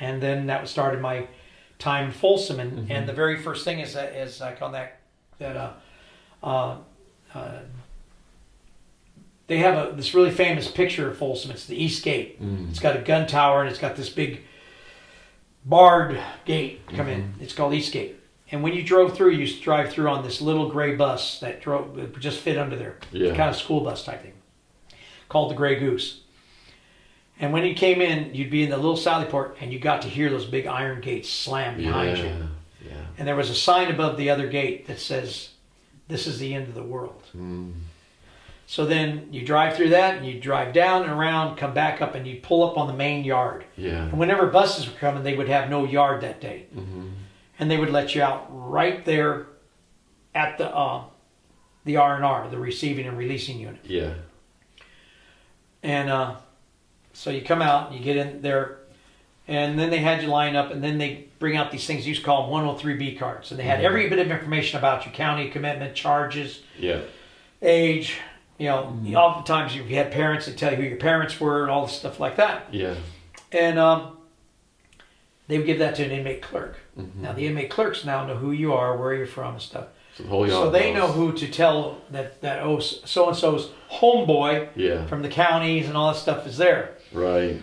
And then that started my time in Folsom. And the very first thing is like on they have this really famous picture of Folsom. It's the East Gate. It's got a gun tower and it's got this big barred gate come in. It's called East Gate. And when you drove through, you used to drive through on this little gray bus that just fit under there. Yeah. Kind of school bus type thing. Called the Gray Goose. And when you came in, you'd be in the little sally port and you got to hear those big iron gates slam behind you. Yeah. And there was a sign above the other gate that says, "This is the end of the world." So then you drive through that and you drive down and around, come back up, and you pull up on the main yard. Yeah. And whenever buses were coming, they would have no yard that day. And they would let you out right there at the R&R, the receiving and releasing unit. Yeah. And so you come out and you get in there, and then they had you line up, and then they bring out these things, you used to call them 103B cards. And they had every bit of information about you: county commitment, charges, age. You know, oftentimes if you had parents, they tell you who your parents were and all this stuff like that. Yeah. And they would give that to an inmate clerk. Now the inmate clerks now know who you are, where you're from and stuff. So they know who to tell that so-and-so's homeboy from the counties and all that stuff is there. Right.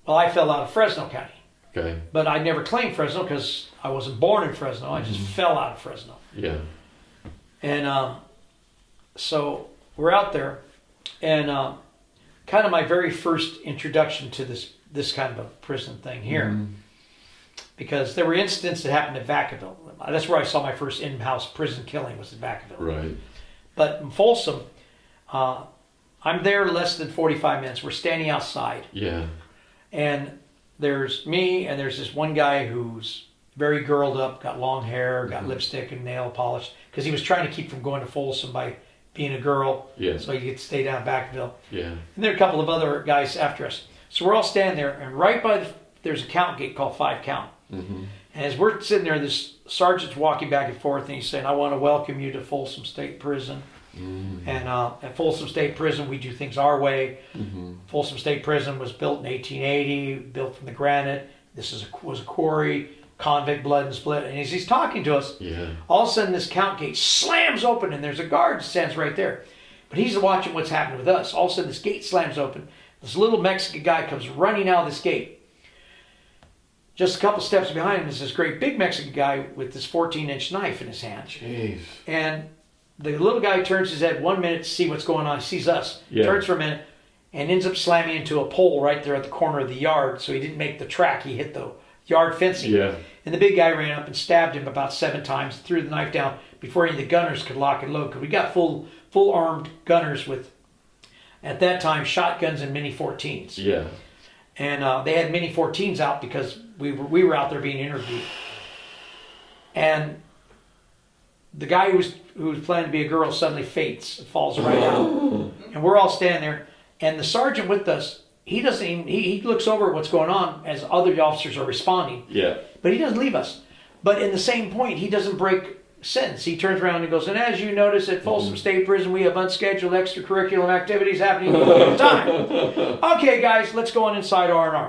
Well, I fell out of Fresno County. Okay. But I never claimed Fresno because I wasn't born in Fresno. I just fell out of Fresno. Yeah. And so we're out there, and kind of my very first introduction to this kind of a prison thing here. Because there were incidents that happened at Vacaville. That's where I saw my first in-house prison killing, was at Vacaville. Right. But in Folsom, I'm there less than 45 minutes. We're standing outside. Yeah. And there's me, and there's this one guy who's very girled up, got long hair, got lipstick and nail polish, because he was trying to keep from going to Folsom by being a girl. Yeah. So he could stay down at Vacaville. Yeah. And there are a couple of other guys after us. So we're all standing there, and right by there's a count gate called 5 Count. And as we're sitting there, this sergeant's walking back and forth, and he's saying, "I want to welcome you to Folsom State Prison." And at Folsom State Prison, we do things our way. Folsom State Prison was built in 1880, built from the granite. This was a quarry, convict blood and split. And as he's talking to us, all of a sudden this count gate slams open, and there's a guard that stands right there. But he's watching what's happening with us. All of a sudden this gate slams open. This little Mexican guy comes running out of this gate. Just a couple steps behind him is this great big Mexican guy with this 14-inch knife in his hand. Jeez. And the little guy turns his head 1 minute to see what's going on. He sees us, turns for a minute, and ends up slamming into a pole right there at the corner of the yard. So he didn't make the track. He hit the yard fencing. Yeah. And the big guy ran up and stabbed him about 7 times, threw the knife down before any of the gunners could lock and load. Because we got full armed gunners with, at that time, shotguns and Mini 14s. Yeah. And they had Mini 14s out because we were out there being interviewed. And the guy who was planning to be a girl suddenly faints and falls right out. And we're all standing there. And the sergeant with us, he doesn't even, he looks over at what's going on as other officers are responding. Yeah. But he doesn't leave us. But in the same point, he doesn't break sentence. He turns around and goes, "And as you notice at Folsom State Prison, we have unscheduled extracurricular activities happening all the time. Okay, guys, let's go on inside R&R."